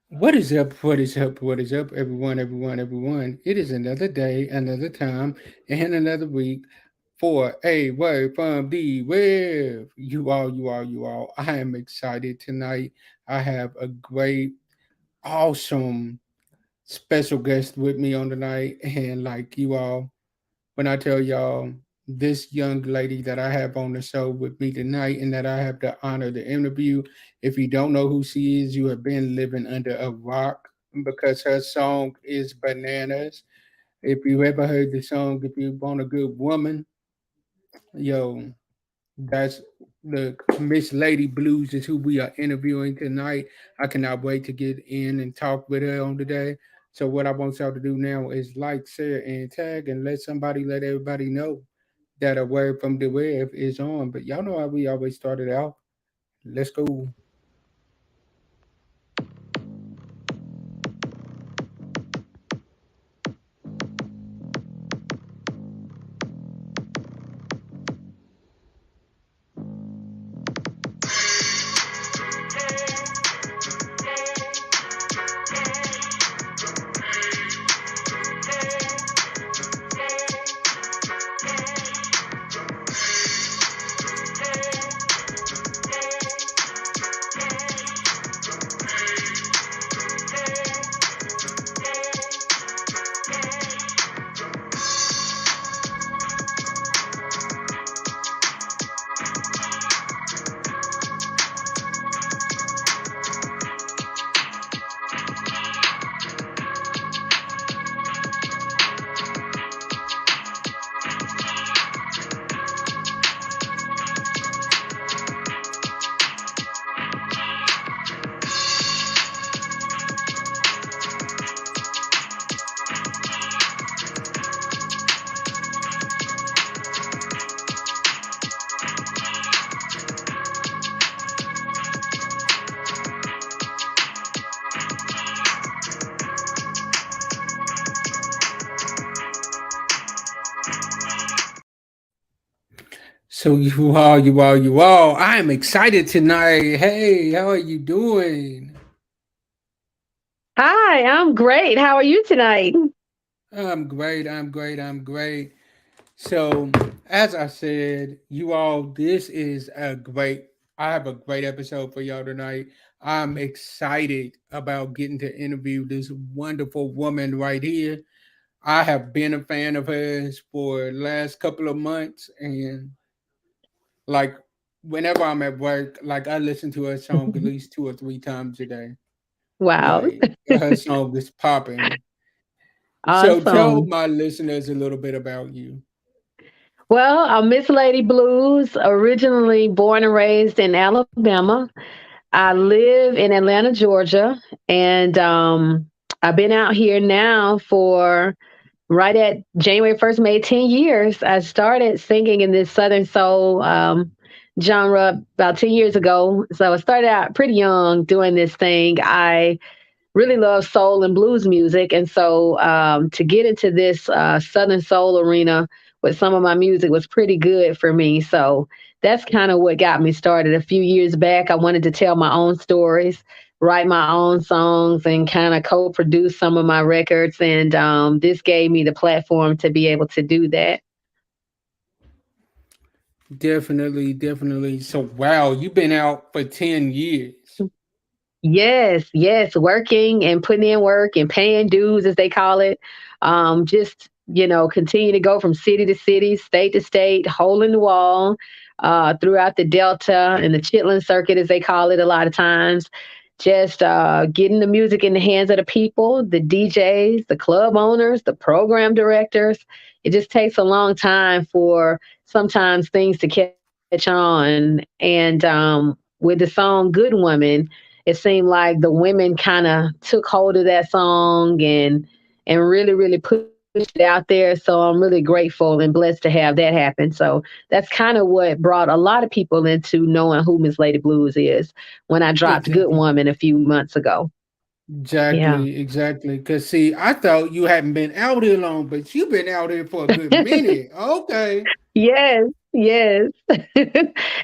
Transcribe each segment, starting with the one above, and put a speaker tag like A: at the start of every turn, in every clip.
A: What is up? What is up? What is up, everyone, everyone, everyone? It is another day, another time, and another week for a word from the web. You all. I am excited tonight. I have a great, awesome, special guest with me on tonight. And like you all, when I tell y'all this young lady that I have on the show with me tonight and that I have the honor to interview, if you don't know who she is, you have been living under a rock because her song is Bananas. If you ever heard the song, if you want a good woman, yo, that's the Miss Lady Blues is who we are interviewing tonight. I cannot wait to get in and talk with her on today. So what I want y'all to do now is like, share, and tag, and let everybody know that a word from the web is on. But y'all know how we always started out. Let's go. So you all. I am excited tonight. Hey, how are you doing?
B: Hi, I'm great. How are you tonight?
A: I'm great. I'm great. I'm great. So, as I said, you all, this is a great, I have a great episode for y'all tonight. I'm excited about getting to interview this wonderful woman right here. I have been a fan of hers for the last couple of months, and like whenever I'm at work, like I listen to her song at least 2 or 3 times a day.
B: Wow.
A: Like her song is popping. So tell
B: Awesome.
A: my listeners a little bit about you.
B: Well, I'm Miss Lady Blues, originally born and raised in Alabama. I live in Atlanta, Georgia, and I've been out here now for right at January 1st, made 10 years. I started singing in this Southern Soul genre about 10 years ago. So I started out pretty young doing this thing. I really love soul and blues music. And so to get into this Southern Soul arena with some of my music was pretty good for me. So that's kind of what got me started. A few years back, I wanted to tell my own stories, write my own songs, and kind of co produce some of my records. And this gave me the platform to be able to do that.
A: Definitely, definitely. So wow, you've been out for 10 years.
B: Yes, yes, working and putting in work and paying dues, as they call it. Just continue to go from city to city, state to state, holding the wall throughout the Delta and the Chitlin Circuit, as they call it, a lot of times. Just getting the music in the hands of the people, the DJs, the club owners, the program directors. It just takes a long time for sometimes things to catch on. And with the song Good Woman, it seemed like the women kind of took hold of that song and really really pushed it out there, so I'm really grateful and blessed to have that happen. So that's kind of what brought a lot of people into knowing who Miss Lady Blues is when I dropped Good
A: Exactly.
B: Woman a few months ago. Yeah.
A: Exactly, exactly. Cause see, I thought you hadn't been out here long, but you've been out here for a good minute. Okay.
B: Yes. Yes.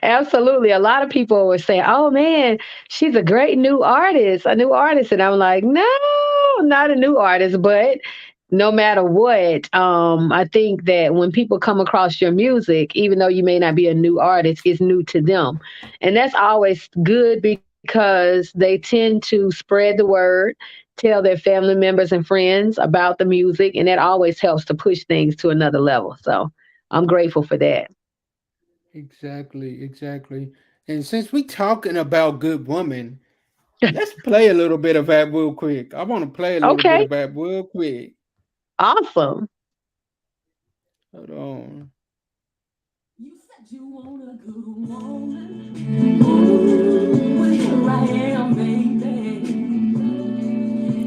B: Absolutely. A lot of people were saying, "Oh man, she's a great new artist, a new artist." And I'm like, "No, not a new artist, but no matter what, I think that when people come across your music, even though you may not be a new artist, it's new to them. And that's always good because they tend to spread the word, tell their family members and friends about the music, and that always helps to push things to another level. So I'm grateful for that.
A: Exactly, exactly. And since we talking about good woman, let's play a little bit of that real quick. I want to play a little bit
B: Okay,
A: of that real quick.
B: awesome.
A: Hold on.
C: You said you want a good woman. Ooh, well, here I am, baby.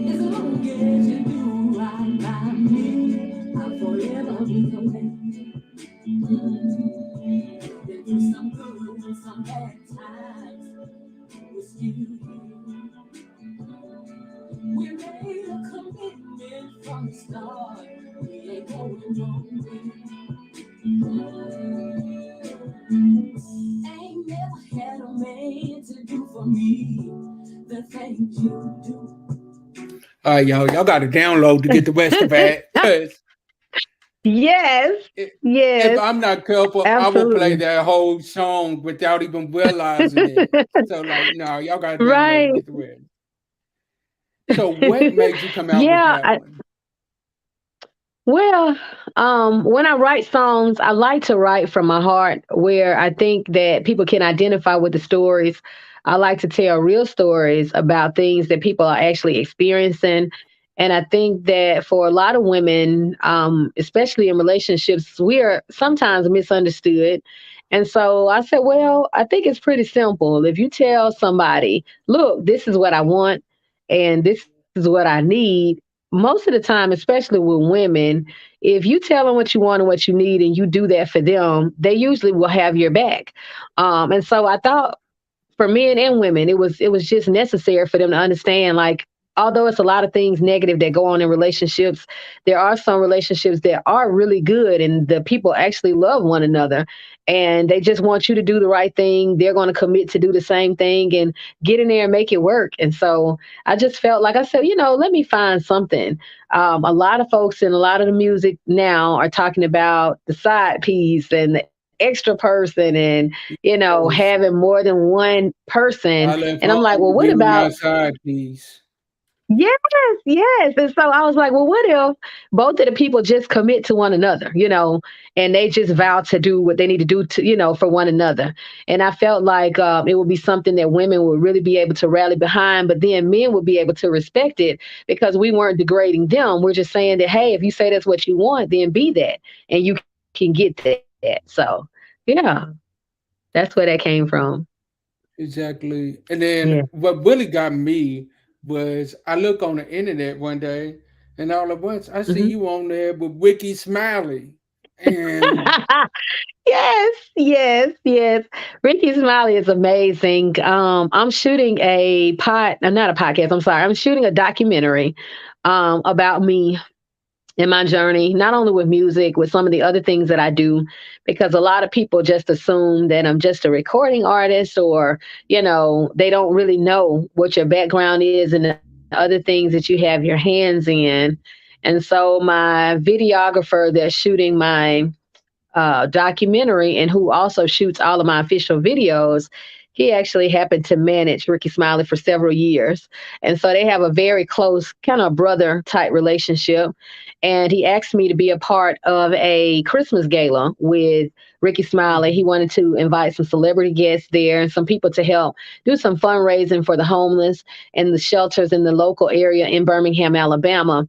C: As long as you do right by me, I'll forever be your man. Been through some good and some bad times with you. We made a commitment from the start. We ain't going nowhere. Ain't never had a man to do for me the things you do.
A: All right, y'all got to download to get the rest of that. Cause
B: Yes,
A: if
B: yes,
A: I'm not careful, I will play
B: absolutely.
A: that whole song without even realizing it. So like, no, y'all got to download to
B: Right.
A: get the rest. So what made you come out with
B: Yeah,
A: that one?
B: well, when I write songs, I like to write from my heart where I think that people can identify with the stories. I like to tell real stories about things that people are actually experiencing. And I think that for a lot of women, especially in relationships, we are sometimes misunderstood. And so I said, well, I think it's pretty simple. If you tell somebody, look, this is what I want and this is what I need, most of the time, especially with women, if you tell them what you want and what you need and you do that for them, they usually will have your back. And so I thought for men and women, it was just necessary for them to understand, like, although it's a lot of things negative that go on in relationships, there are some relationships that are really good and the people actually love one another and they just want you to do the right thing. They're going to commit to do the same thing and get in there and make it work. And so I just felt like I said, let me find something. A lot of folks in a lot of the music now are talking about the side piece and the extra person and
A: Yes.
B: having more than one person.
A: I left
B: And I'm like,
A: home
B: well,
A: to
B: what
A: be with
B: about
A: my side piece.
B: yes, yes. And so I was like, well, what if both of the people just commit to one another, and they just vow to do what they need to do to, for one another. And I felt like it would be something that women would really be able to rally behind, but then men would be able to respect it because we weren't degrading them. We're just saying that, hey, if you say that's what you want, then be that and you can get that. So, yeah, that's where that came from.
A: Exactly. And
B: Yeah.
A: then what really got me was I look on the internet one day and all at once I see
B: Mhm.
A: you on there with Ricky Smiley. And
B: Yes, yes, yes. Ricky Smiley is amazing. I'm shooting not a podcast. I'm sorry. I'm shooting a documentary about me and my journey, not only with music, with some of the other things that I do, because a lot of people just assume that I'm just a recording artist or, they don't really know what your background is and the other things that you have your hands in. And so my videographer that's shooting my documentary and who also shoots all of my official videos, he actually happened to manage Ricky Smiley for several years. And so they have a very close kind of brother type relationship. And he asked me to be a part of a Christmas gala with Ricky Smiley. He wanted to invite some celebrity guests there and some people to help do some fundraising for the homeless and the shelters in the local area in Birmingham, Alabama.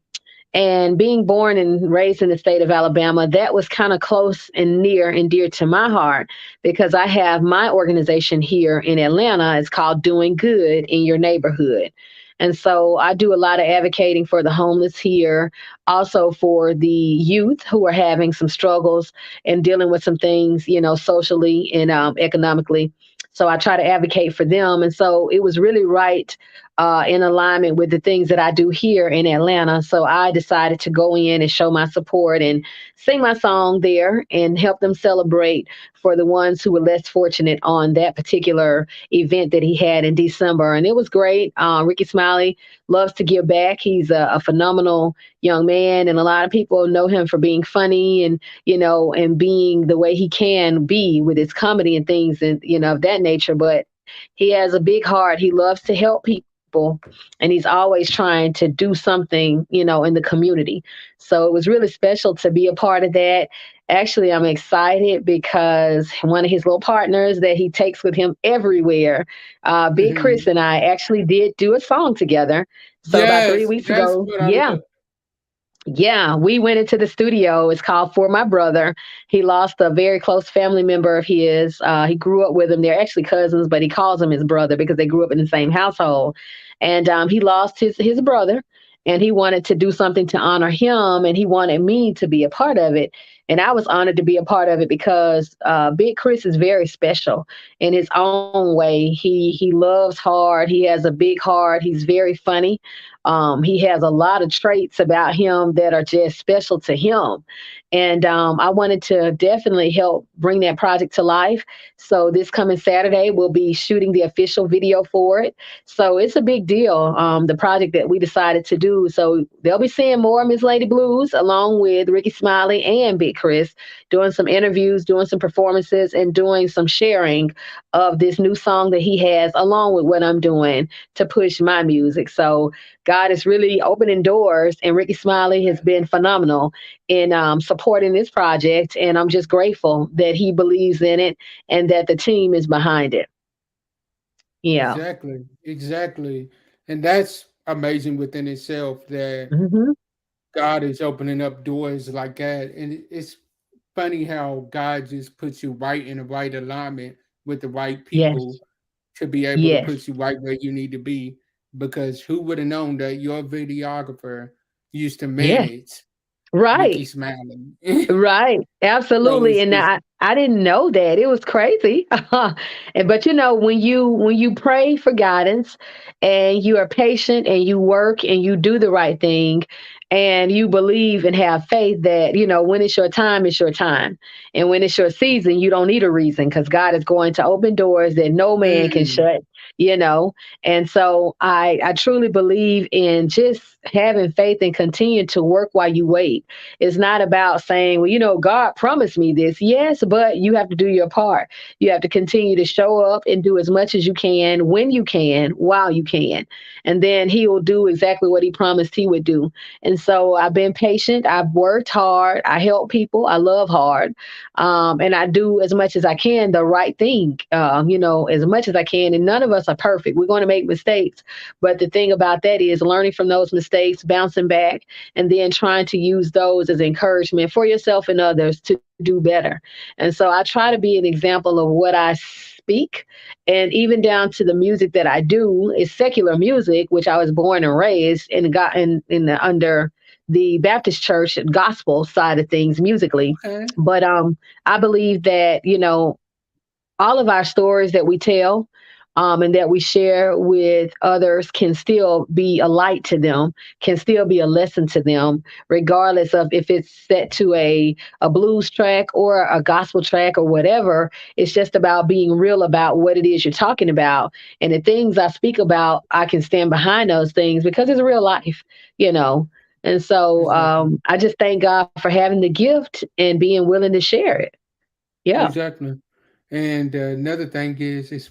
B: And being born and raised in the state of Alabama, that was kind of close and near and dear to my heart because I have my organization here in Atlanta. It's called Doing Good in Your Neighborhood. And so I do a lot of advocating for the homeless here, also for the youth who are having some struggles and dealing with some things, socially and economically. So I try to advocate for them. And so it was really right in alignment with the things that I do here in Atlanta. So I decided to go in and show my support and sing my song there and help them celebrate for the ones who were less fortunate on that particular event that he had in December. And it was great. Ricky Smiley loves to give back. He's a phenomenal young man, and a lot of people know him for being funny and, and being the way he can be with his comedy and things and, of that nature. But he has a big heart. He loves to help people, and he's always trying to do something, in the community. So it was really special to be a part of that. Actually, I'm excited because one of his little partners that he takes with him everywhere, Big Chris
A: Mhm.
B: and I actually did do a song together. So about three
A: Yes,
B: weeks
A: that's
B: ago,
A: what I
B: yeah,
A: love.
B: yeah, we went into the studio. It's called For My Brother. He lost a very close family member of his. He grew up with him. They're actually cousins, but he calls him his brother because they grew up in the same household. And he lost his brother, and he wanted to do something to honor him, and he wanted me to be a part of it. And I was honored to be a part of it because Big Chris is very special in his own way. He loves hard. He has a big heart. He's very funny. He has a lot of traits about him that are just special to him. And I wanted to definitely help bring that project to life. So this coming Saturday, we'll be shooting the official video for it. So it's a big deal, the project that we decided to do. So they'll be seeing more Miss Lady Blues along with Ricky Smiley and Big Chris, doing some interviews, doing some performances, and doing some sharing of this new song that he has, along with what I'm doing to push my music. So God is really opening doors, and Ricky Smiley has been phenomenal in supporting this project. And I'm just grateful that he believes in it and that the team is behind it. Yeah.
A: Exactly, exactly. And that's amazing within itself that
B: Hmm.
A: God is opening up doors like that. And it's funny how God just puts you right in the right alignment with the right people
B: Yes.
A: to be able to
B: Yes.
A: put you right where you need to be. Because who would have known that your videographer used to
B: Yes.
A: manage Ricky
B: Right.
A: Smiley?
B: Right.
A: So
B: Absolutely.
A: it's
B: And
A: just
B: I didn't know that. It was crazy. And but when you pray for guidance and you are patient and you work and you do the right thing and you believe and have faith that, when it's your time, it's your time. And when it's your season, you don't need a reason because God is going to open doors that no man can
A: mm,
B: shut, you know. And so I truly believe in just having faith and continue to work while you wait. It's not about saying, well, God promised me this. Yes, but you have to do your part. You have to continue to show up and do as much as you can, when you can, while you can. And then he will do exactly what he promised he would do. And so I've been patient. I've worked hard. I help people. I love hard. And I do as much as I can the right thing, as much as I can. And none of us are perfect. We're going to make mistakes. But the thing about that is learning from those mistakes, bouncing back, and then trying to use those as encouragement for yourself and others to do better. And so I try to be an example of what I speak, and even down to the music that I do is secular music, which I was born and raised and got in the under the Baptist church gospel side of things musically.
A: okay.
B: But I believe that, all of our stories that we tell, and that we share with others can still be a light to them, can still be a lesson to them, regardless of if it's set to a blues track or a gospel track or whatever. It's just about being real about what it is you're talking about. And the things I speak about, I can stand behind those things because it's real life, you know. And so
A: Exactly.
B: I just thank God for having the gift and being willing to share it. Yeah.
A: Exactly. And another thing is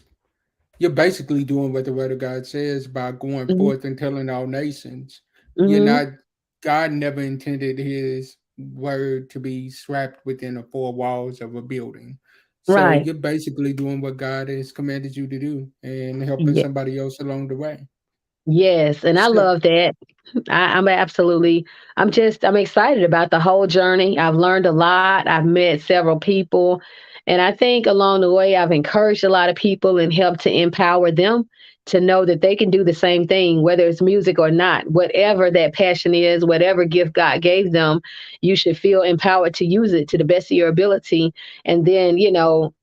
A: you're basically doing what the word of God says by going
B: Hmm.
A: forth and telling all nations. You're
B: Hmm.
A: not God never intended his word to be strapped within the four walls of a building. So
B: Right.
A: you're basically doing what God has commanded you to do and helping somebody else along the way.
B: Yes, and I
A: So
B: love that. I'm absolutely, I'm excited about the whole journey. I've learned a lot. I've met several people. And I think along the way, I've encouraged a lot of people and helped to empower them to know that they can do the same thing, whether it's music or not. Whatever that passion is, whatever gift God gave them, you should feel empowered to use it to the best of your ability. And then,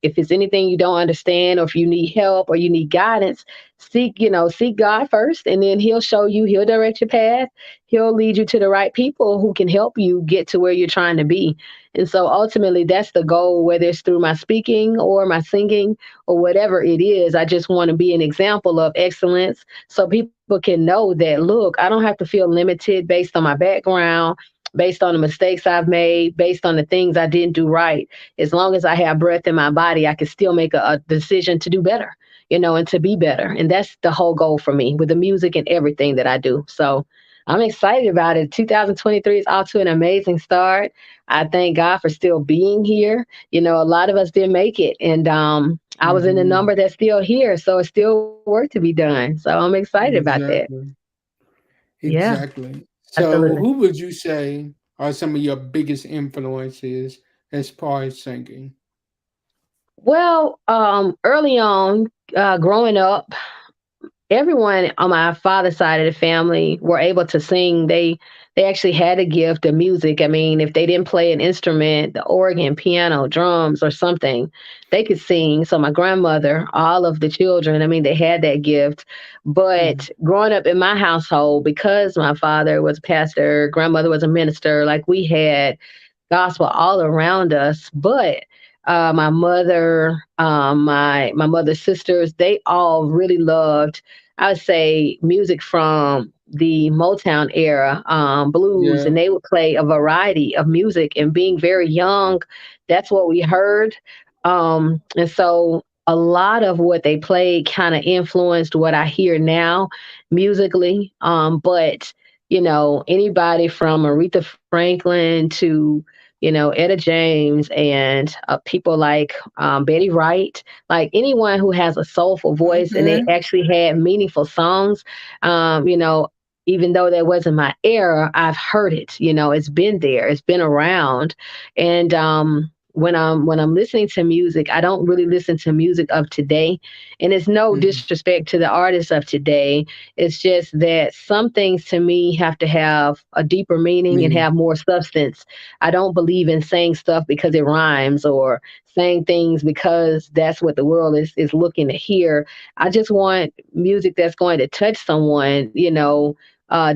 B: if it's anything you don't understand or if you need help or you need guidance, seek God first, and then he'll show you, he'll direct your path, he'll lead you to the right people who can help you get to where you're trying to be. And so ultimately that's the goal, whether it's through my speaking or my singing or whatever it is. I just want to be an example of excellence so people can know that, look, I don't have to feel limited based on my background, based on the mistakes I've made, based on the things I didn't do right. As long as I have breath in my body, I can still make a decision to do better, and to be better. And that's the whole goal for me with the music and everything that I do. So I'm excited about it. 2023 is off to an amazing start. I thank God for still being here. A lot of us didn't make it. And I was in the
A: Hmm.
B: number that's still here. So it's still work to be done. So I'm excited about that.
A: Exactly.
B: Yeah,
A: Exactly. So,
B: absolutely.
A: who would you say are some of your biggest influences as far as singing?
B: Well, early on, growing up, everyone on my father's side of the family were able to sing. They actually had a gift of music. I mean, if they didn't play an instrument, the organ, piano, drums, or something, they could sing. So my grandmother, all of the children, I mean, they had that gift.
A: Mhm.
B: But growing up in my household, because my father was a pastor, grandmother was a minister, like we had gospel all around us. But my mother, my mother's sisters, they all really loved, I would say, music from the Motown era, blues,
A: Yeah.
B: and they would play a variety of music. And being very young, that's what we heard. And so a lot of what they played kind of influenced what I hear now musically. But anybody from Aretha Franklin to Etta James and people like Betty Wright, like anyone who has a soulful voice and they
A: Okay.
B: actually had meaningful songs, um, you know, even though that wasn't my era, I've heard it. It's been there, it's been around, and when I'm listening to music, I don't really listen to music of today, and it's no
A: Mhm.
B: disrespect to the artists of today. It's just that some things to me have to have a deeper meaning and
A: Meaning.
B: have more substance. I don't believe in saying stuff because it rhymes or saying things because that's what the world is looking to hear. I just want music that's going to touch someone,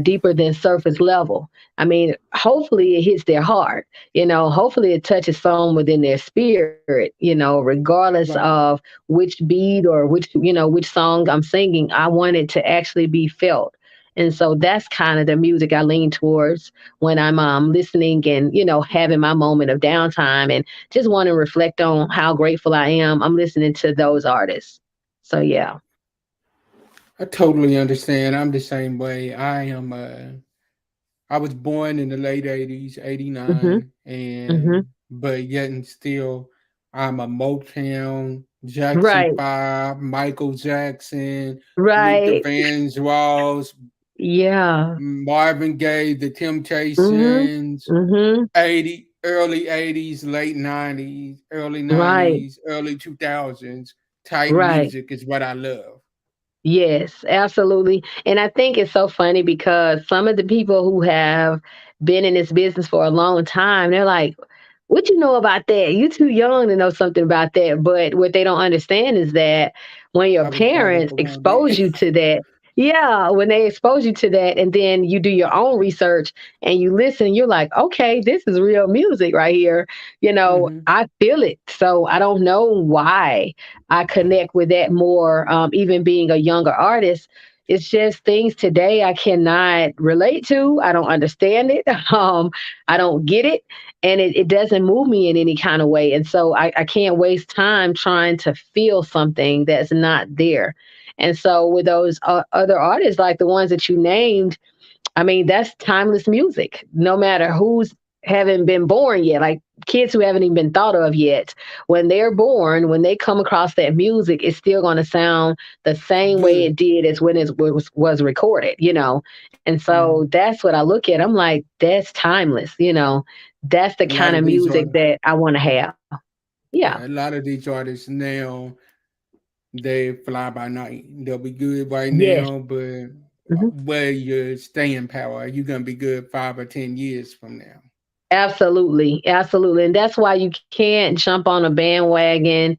B: deeper than surface level. I mean, hopefully it hits their heart, hopefully it touches someone within their spirit, regardless
A: Right.
B: of which beat or which song I'm singing. I want it to actually be felt. And so that's kind of the music I lean towards when I'm listening and having my moment of downtime and just want to reflect on how grateful I am. I'm listening to those artists. So yeah.
A: I totally understand. I'm the same way. I was born in the late 80s,
B: Mhm.
A: 89,
B: Mhm.
A: but yet and still I'm a Motown, Jackson
B: Right.
A: 5, Michael Jackson, Luther
B: Right.
A: Vandross,
B: Yeah.
A: Marvin Gaye, The
B: Mhm.
A: Temptations,
B: Mhm.
A: early 80s, late 90s, early
B: Right.
A: 90s, early 2000s type
B: Right.
A: music is what I love.
B: Yes, absolutely. And I think it's so funny because some of the people who have been in this business for a long time, they're like, what you know about that? You too young to know something about that. But what they don't understand is that when your
A: I was born up
B: parents
A: around
B: expose
A: it.
B: you to that, yeah, when they expose you to that, and then you do your own research and you listen, you're like, okay, this is real music right here.
A: Hmm.
B: I feel it. So I don't know why I connect with that more, even being a younger artist. It's just things today I cannot relate to. I don't understand it. I don't get it, and it doesn't move me in any kind of way. And so I can't waste time trying to feel something that's not there. And so with those other artists, like the ones that you named, I mean, that's timeless music. No matter who's haven't been born yet, like kids who haven't even been thought of yet, when they're born, when they come across that music, it's still going to sound the same way
A: Good.
B: it did as when it was recorded. And so
A: Mhm.
B: that's what I look at. I'm like, that's timeless. That's the
A: A lot
B: kind of
A: of these
B: music
A: artists,
B: that I want to have. Yeah.
A: yeah, a lot of these artists now they fly by night. They'll be good right
B: Yes.
A: now, but
B: Mhm.
A: where your staying power, you're gonna be good 5 or 10 years from now.
B: Absolutely. Absolutely. And that's why you can't jump on a bandwagon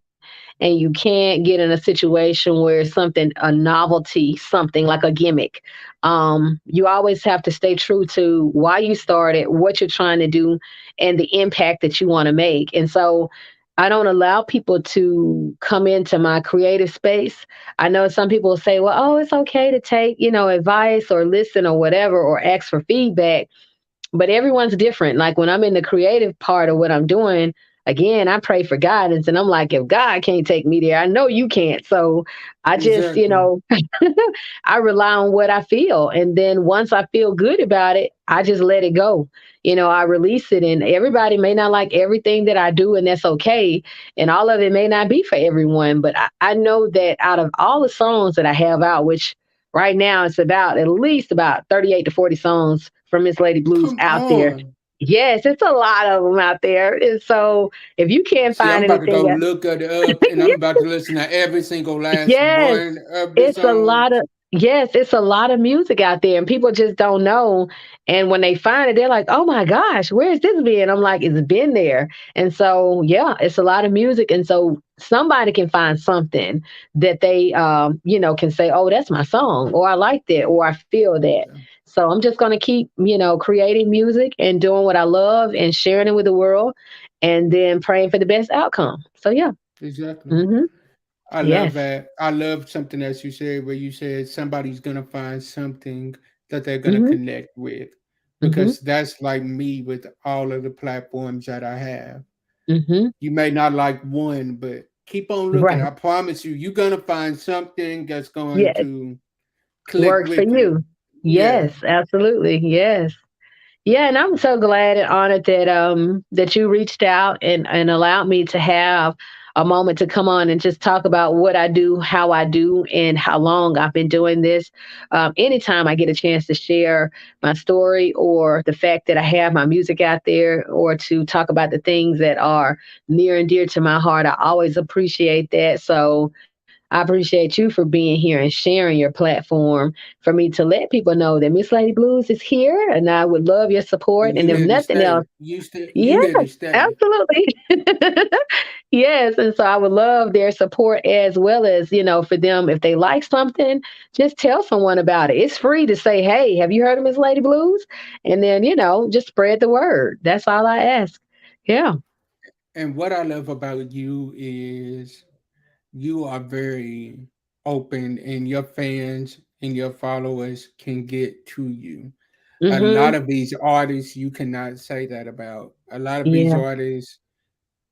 B: and you can't get in a situation where it's something, a novelty, something like a gimmick. You always have to stay true to why you started, what you're trying to do, and the impact that you want to make. And so I don't allow people to come into my creative space. I know some people say, well, oh, it's okay to take, advice or listen or whatever, or ask for feedback, but everyone's different. Like when I'm in the creative part of what I'm doing, again, I pray for guidance, and I'm like, if God can't take me there, I know you can't. So I just,
A: Exactly.
B: I rely on what I feel. And then once I feel good about it, I just let it go. I release it, and everybody may not like everything that I do, and that's okay. And all of it may not be for everyone, but I know that out of all the songs that I have out, which right now it's about at least about 38 to 40 songs from Miss Lady Blues
A: Come
B: out there.
A: on.
B: Yes, it's a lot of them out there. And so if you can't
A: See, I'm
B: find
A: about to go
B: anything else,
A: look it up, and I'm about to listen to every single last
B: yes,
A: one of the
B: it's a lot
A: songs.
B: of yes, it's a lot of music out there, and people just don't know. And when they find it, they're like, "Oh my gosh, where's this been?" I'm like, "It's been there." And so, yeah, it's a lot of music, and so somebody can find something that they, can say, "Oh, that's my song," or "I like that," or "I feel that."
A: Yeah,
B: So I'm just gonna keep, creating music and doing what I love and sharing it with the world, and then praying for the best outcome. So yeah,
A: exactly.
B: hmm
A: I love
B: yes,
A: that. I love something that you said where you said somebody's gonna find something that they're gonna
B: hmm
A: connect with.
B: hmm
A: Because that's like me with all of the platforms that I have.
B: hmm
A: You may not like one, but keep on looking.
B: right.
A: I promise you, you're gonna find something that's going
B: Yes,
A: to click
B: work for
A: with you.
B: you.
A: Yeah,
B: Yes, absolutely. Yes. Yeah, and I'm so glad and honored that you reached out and allowed me to have a moment to come on and just talk about what I do, how I do, and how long I've been doing this. Anytime I get a chance to share my story or the fact that I have my music out there, or to talk about the things that are near and dear to my heart, I always appreciate that. So I appreciate you for being here and sharing your platform for me to let people know that Miss Lady Blues is here, and I would love your support.
A: and
B: And
A: you
B: if
A: here to
B: nothing else,
A: stay. You
B: yes,
A: here to stay.
B: absolutely. Yes, and so I would love their support, as well as, for them, if they like something, just tell someone about it. It's free to say, "Hey, have you heard of Miss Lady Blues?" And then, just spread the word. That's all I ask. Yeah.
A: And what I love about you is you are very open, and your fans and your followers can get to you. A lot
B: Mhm.
A: of these artists, you cannot say that about. A lot of these
B: Yeah.
A: artists,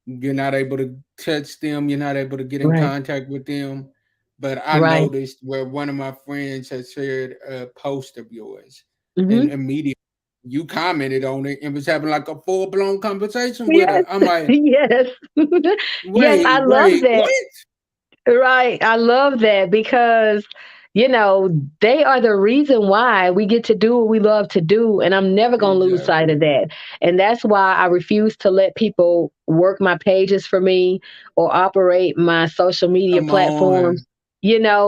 A: you're not able to touch them, you're not able to get in
B: Right.
A: contact with them. But I
B: Right.
A: noticed where one of my friends had shared a post of yours, and
B: Mhm.
A: immediately you commented on it and was having like a full blown conversation with her.
B: Yes.
A: I'm like,
B: Yes. Yes, I love
A: wait,
B: that.
A: what?
B: Right. I love that because, they are the reason why we get to do what we love to do. And I'm never going to lose sight of
A: Exactly.
B: that. And that's why I refuse to let people work my pages for me or operate my social media
A: Come
B: platforms,
A: on.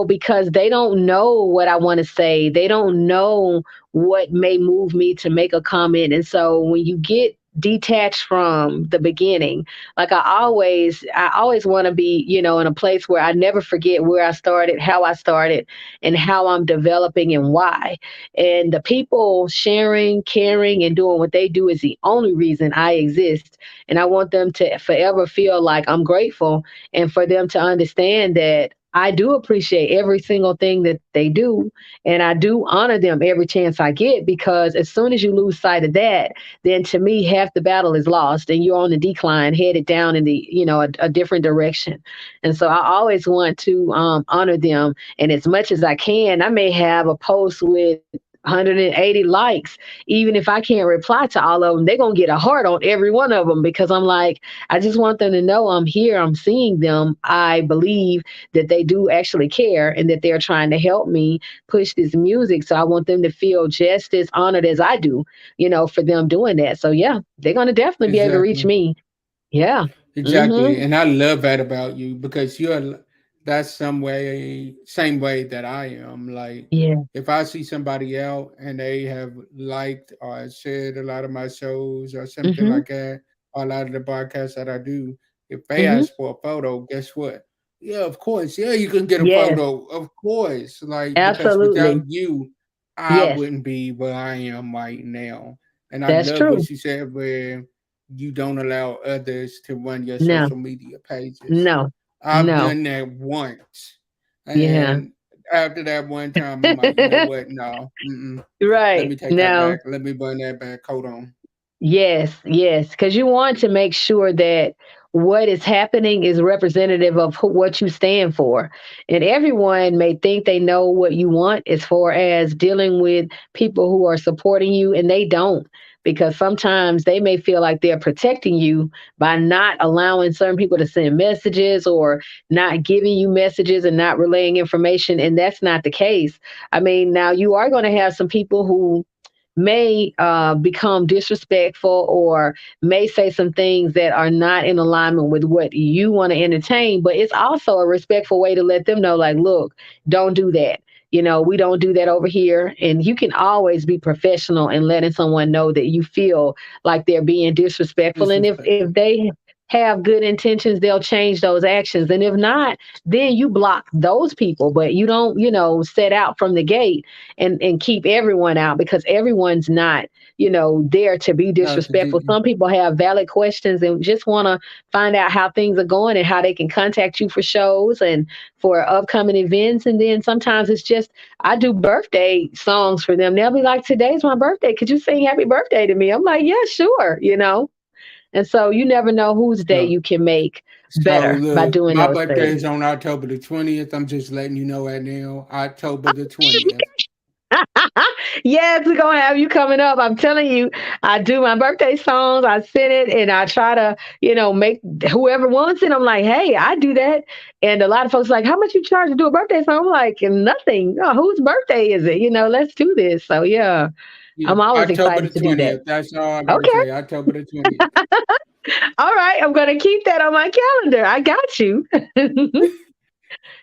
B: because they don't know what I want to say. They don't know what may move me to make a comment. And so when you get detached from the beginning, like I always want to be, in a place where I never forget where I started, how I started, and how I'm developing and why. And the people sharing, caring, and doing what they do is the only reason I exist. And I want them to forever feel like I'm grateful, and for them to understand that I do appreciate every single thing that they do, and I do honor them every chance I get, because as soon as you lose sight of that, then to me half the battle is lost and you're on the decline, headed down in the, a different direction. And so I always want to honor them, and as much as I can, I may have a post with 180 likes. Even if I can't reply to all of them, they're going to get a heart on every one of them, because I'm like, I just want them to know I'm here, I'm seeing them, I believe that they do actually care, and that they're trying to help me push this music. So I want them to feel just as honored as I do, for them doing that. So yeah, they're gonna definitely be able to reach
A: Exactly.
B: me. Yeah.
A: Exactly.
B: Mhm.
A: And I love that about you because that's some way, same way that I am. Like,
B: Yeah.
A: if I see somebody out and they have liked or shared a lot of my shows or something
B: Mhm.
A: like that, or a lot of the podcasts that I do, if they
B: Mhm.
A: ask for a photo, guess what? Yeah, of course. Yeah, you can get a
B: Yes,
A: photo, of course. Like, because without
B: absolutely.
A: you, I
B: Yes,
A: wouldn't be where I am right now. And I
B: that's
A: love
B: true.
A: what you said where you don't allow others to run your
B: No,
A: social media pages.
B: no,
A: I've
B: no.
A: done that once.
B: Yeah,
A: And after that one time, I'm like, you know what? No, let
B: right.
A: me take that
B: No,
A: back. Let me burn that back. Hold on.
B: yes, yes, because you want to make sure that what is happening is representative of what you stand for. And everyone may think they know what you want as far as dealing with people who are supporting you, and they don't. Because sometimes they may feel like they're protecting you by not allowing certain people to send messages or not giving you messages and not relaying information. And that's not the case. I mean, now you are going to have some people who may become disrespectful or may say some things that are not in alignment with what you want to entertain, but it's also a respectful way to let them know, like, look, don't do that. We don't do that over here. And you can always be professional in letting someone know that you feel like they're being disrespectful. And if
A: Disrespectful.
B: they have good intentions, they'll change those actions. And if not, then you block those people, but you don't, set out from the gate and keep everyone out because everyone's not there to be
A: No, to
B: disrespectful.
A: do.
B: Some people have valid questions and just want to find out how things are going and how they can contact you for shows and for upcoming events. And then sometimes it's just I do birthday songs for them. They'll be like, today's my birthday, could you sing happy birthday to me? I'm like, yeah, sure. And so you never know whose day
A: So,
B: you can make
A: so
B: better by
A: look,
B: doing
A: my
B: those
A: birthday
B: things.
A: is on October the 20th. I'm just letting you know right now. October the 20th.
B: Yes, we're gonna have you coming up. I'm telling you, I do my birthday songs, I sing it, and I try to, make whoever wants it. I'm like, hey, I do that. And a lot of folks like, how much you charge to do a birthday song? I'm like, nothing. Oh, whose birthday is it? Let's do this. So yeah,
A: Yeah,
B: I'm always
A: October the
B: excited to do that.
A: 20th. That's all I gotta
B: Okay.
A: say. October the 20th.
B: All right. I'm gonna keep that on my calendar. I got you.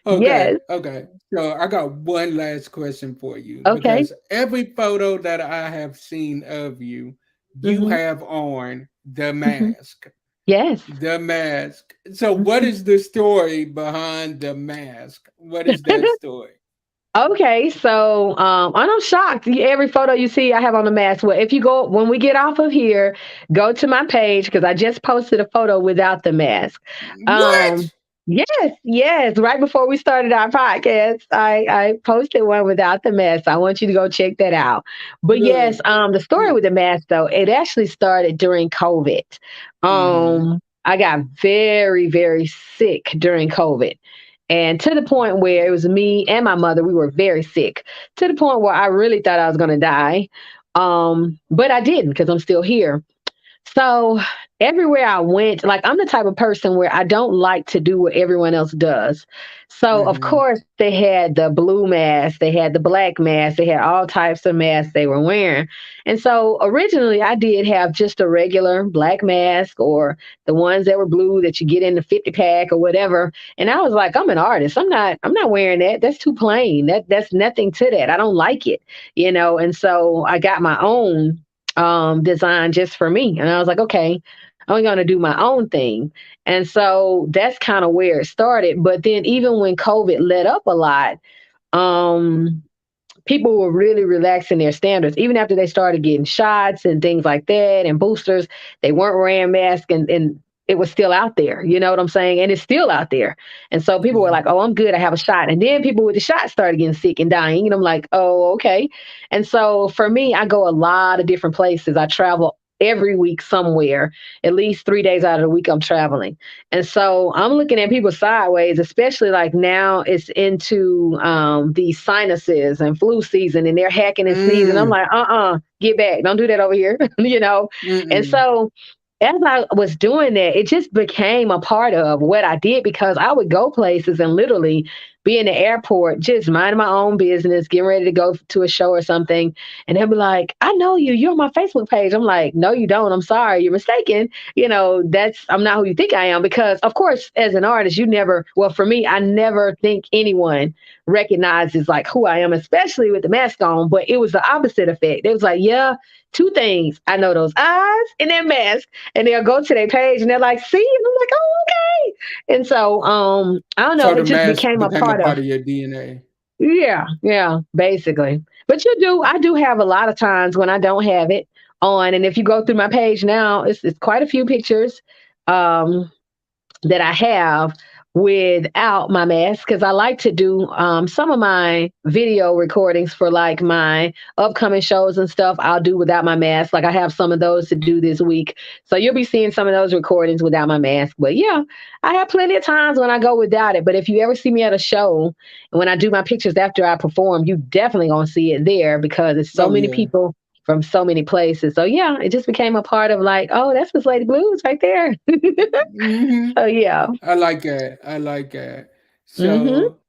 A: Okay,
B: Yes.
A: okay. So I got one last question for you
B: Okay.
A: because every photo that I have seen of you, you
B: Hmm.
A: have on the
B: Hmm.
A: mask.
B: Yes.
A: The mask. So what
B: Mhm.
A: is the story behind the mask? What is that story?
B: Okay, so and I'm shocked. Every photo you see, I have on a mask. Well, if you go when we get off of here, go to my page because I just posted a photo without the mask. Um,
A: What?
B: yes, yes. Right before we started our podcast, I posted one without the mask. I want you to go check that out. But yes,
A: Look.
B: the story with the mask though, it actually started during COVID.
A: Mm-hmm.
B: I got very, very sick during COVID. And to the point where it was me and my mother, we were very sick, to the point where I really thought I was going to die. But I didn't because I'm still here. So everywhere I went, like I'm the type of person where I don't like to do what everyone else does. So of
A: Mm-hmm.
B: course they had the blue mask, they had the black mask, they had all types of masks they were wearing. And so originally I did have just a regular black mask or the ones that were blue that you get in the 50 pack or whatever. And I was like, I'm an artist. I'm not wearing that. That's too plain. That's nothing to that. I don't like it. And so I got my own design just for me. And I was like, okay, I'm going to do my own thing. And so that's kind of where it started. But then even when COVID let up a lot, um, people were really relaxing their standards. Even after they started getting shots and things like that and boosters, they weren't wearing masks and it was still out there. You know what I'm saying? And it's still out there. And so people were
A: Yeah.
B: like, oh, I'm good. I have a shot. And then people with the shot started getting sick and dying. And I'm like, oh, okay. And so for me, I go a lot of different places. I travel every week somewhere, at least 3 days out of the week, I'm traveling. And so I'm looking at people sideways, especially like now it's into these sinuses and flu season and they're hacking and sneezing. I'm
A: Mm.
B: like, get back. Don't do that over here. And
A: Mm-mm.
B: so as I was doing that, it just became a part of what I did because I would go places and literally be in the airport, just minding my own business, getting ready to go to a show or something. And they'll be like, I know you. You're on my Facebook page. I'm like, no, you don't. I'm sorry. You're mistaken. I'm not who you think I am. Because, of course, as an artist, well, for me, I never think anyone recognizes like who I am, especially with the mask on. But it was the opposite effect. It was like, yeah, two things. I know those eyes and that mask. And they'll go to their page and they're like, see? And I'm like, oh, okay. And so I don't know,
A: So
B: it
A: the
B: just
A: mask
B: became a
A: became a
B: part
A: part
B: of
A: of your DNA.
B: yeah, basically. But I do have a lot of times when I don't have it on. And if you go through my page now, it's quite a few pictures. Um that I have without my mask because I like to do some of my video recordings for like my upcoming shows and stuff. I'll do without my mask. Like I have some of those to do this week. So you'll be seeing some of those recordings without my mask. But yeah, I have plenty of times when I go without it. But if you ever see me at a show and when I do my pictures after I perform, you definitely gonna see it there because it's so
A: Oh
B: many
A: yeah.
B: people from so many places. So yeah, it just became a part of like, oh, that's Miss Lady Blues right there.
A: Hmm.
B: So yeah.
A: I like that. I like that.
B: Mhm.
A: So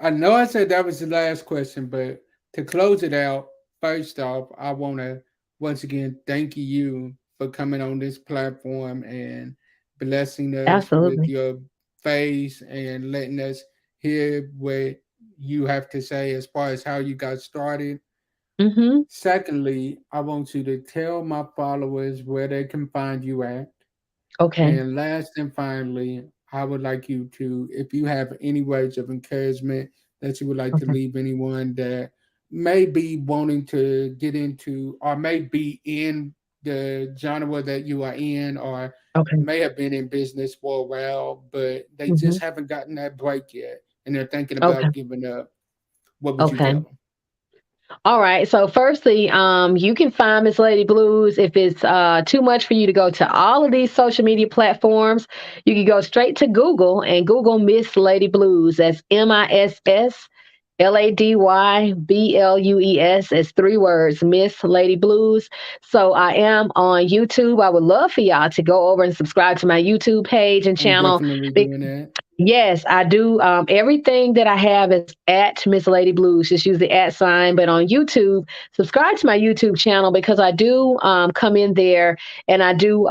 A: I know I said that was the last question, but to close it out, first off, I want to once again thank you for coming on this platform and blessing us with
B: Absolutely.
A: your face and letting us hear what you have to say as far as how you got started.
B: Mhm.
A: Secondly, I want you to tell my followers where they can find you at.
B: Okay.
A: And last and finally, I would like you to, if you have any words of encouragement that you would like to
B: Okay.
A: leave anyone that may be wanting to get into or may be in the genre that you are in or
B: Okay.
A: may have been in business for a while, but they just
B: Mhm.
A: haven't gotten that break yet and they're thinking
B: Okay.
A: about giving up, what would you tell
B: Okay.
A: them?
B: All right. So firstly, you can find Miss Lady Blues if it's too much for you to go to all of these social media platforms. You can go straight to Google and Google Miss Lady Blues. That's MissLadyBlues. It's three words, Miss Lady Blues. So I am on YouTube. I would love for y'all to go over and subscribe to my YouTube page and
A: I'm
B: channel.
A: definitely doing that.
B: Yes, I do. Everything that I have is at Miss Lady Blues. Just use the at sign. But on YouTube, subscribe to my YouTube channel because I do come in there and I do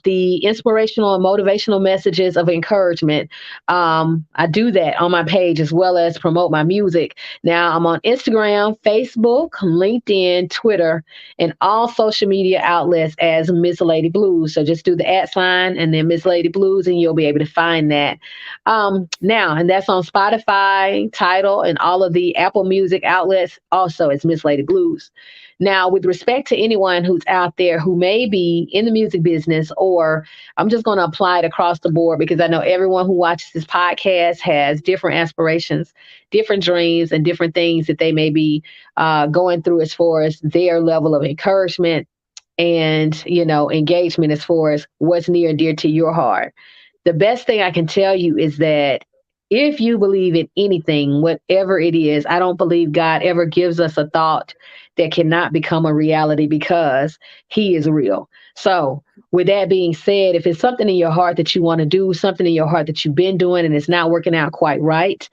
B: the inspirational and motivational messages of encouragement. I do that on my page as well as promote my music. Now I'm on Instagram, Facebook, LinkedIn, Twitter, and all social media outlets as Miss Lady Blues. So just do the at sign and then Miss Lady Blues, and you'll be able to find that. Now, and that's on Spotify, Tidal, and all of the Apple Music outlets. Also, it's Miss Lady Blues. Now, with respect to anyone who's out there who may be in the music business, or I'm just going to apply it across the board because I know everyone who watches this podcast has different aspirations, different dreams, and different things that they may be going through as far as their level of encouragement and engagement as far as what's near and dear to your heart. The best thing I can tell you is that if you believe in anything, whatever it is, I don't believe God ever gives us a thought that cannot become a reality because He is real. So, with that being said, if it's something in your heart that you want to do, something in your heart that you've been doing and it's not working out quite right,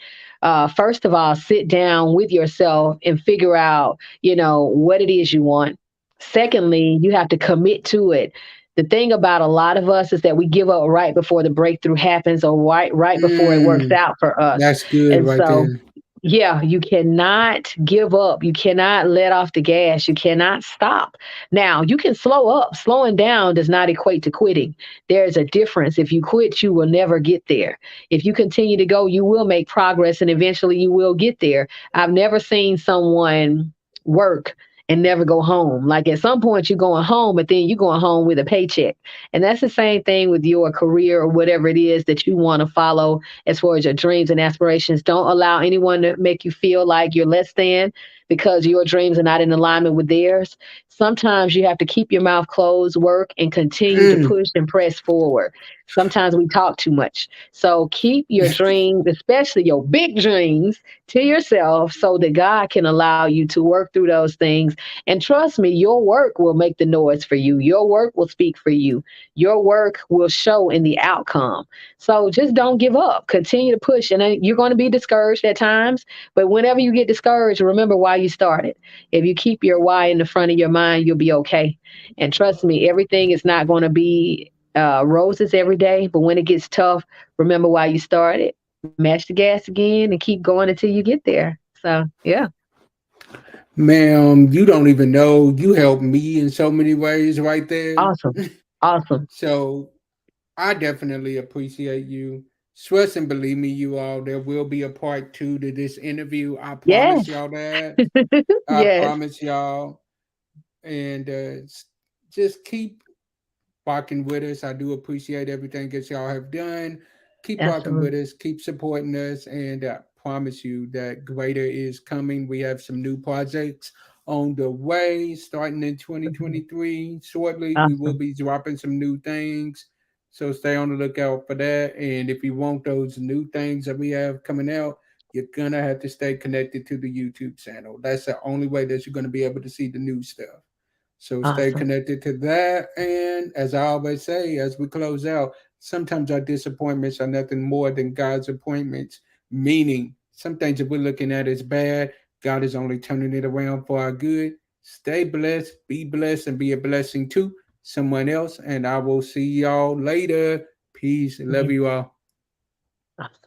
B: first of all, sit down with yourself and figure out, what it is you want. Secondly, you have to commit to it. The thing about a lot of us is that we give up right before the breakthrough happens or right before it works
A: Mm,
B: out for us.
A: that's good
B: And
A: right
B: so,
A: there.
B: yeah, you cannot give up. You cannot let off the gas. You cannot stop. Now, you can slow up. Slowing down does not equate to quitting. There's a difference. If you quit, you will never get there. If you continue to go, you will make progress and eventually you will get there. I've never seen someone work and never go home. Like at some point you're going home, but then you're going home with a paycheck. And that's the same thing with your career or whatever it is that you want to follow as far as your dreams and aspirations. Don't allow anyone to make you feel like you're less than because your dreams are not in alignment with theirs. Sometimes you have to keep your mouth closed, work, and continue to
A: Mm,
B: push and press forward. Sometimes we talk too much. So keep your dreams, especially your big dreams, to yourself so that God can allow you to work through those things. And trust me, your work will make the noise for you. Your work will speak for you. Your work will show in the outcome. So just don't give up. Continue to push. And you're going to be discouraged at times, but whenever you get discouraged, remember why you started. If you keep your why in the front of your mind, you'll be okay. And trust me, everything is not going to be roses every day, but when it gets tough, remember why you started, match the gas again, and keep going until you get there. So, yeah,
A: Ma'am, you don't even know. You helped me in so many ways right there.
B: awesome. Awesome.
A: So I definitely appreciate you. Trust and believe me, you all, there will be a part two to this interview. I promise
B: Yes.
A: y'all that. I
B: Yes.
A: promise y'all. And just keep rocking with us. I do appreciate everything that y'all have done. Keep rocking
B: Absolutely.
A: with us. Keep supporting us. And I promise you that greater is coming. We have some new projects on the way starting in
B: Mhm.
A: 2023. Shortly, we will
B: Awesome.
A: be dropping some new things. So stay on the lookout for that. And if you want those new things that we have coming out, you're gonna have to stay connected to the YouTube channel. That's the only way that you're gonna be able to see the new stuff. So stay
B: Awesome.
A: connected to that. And as I always say, as we close out, sometimes our disappointments are nothing more than God's appointments, meaning some things that we're looking at as bad, God is only turning it around for our good. Stay blessed, and be a blessing to someone else. And I will see y'all later. Peace. Love
B: Yeah.
A: you all.
B: Awesome.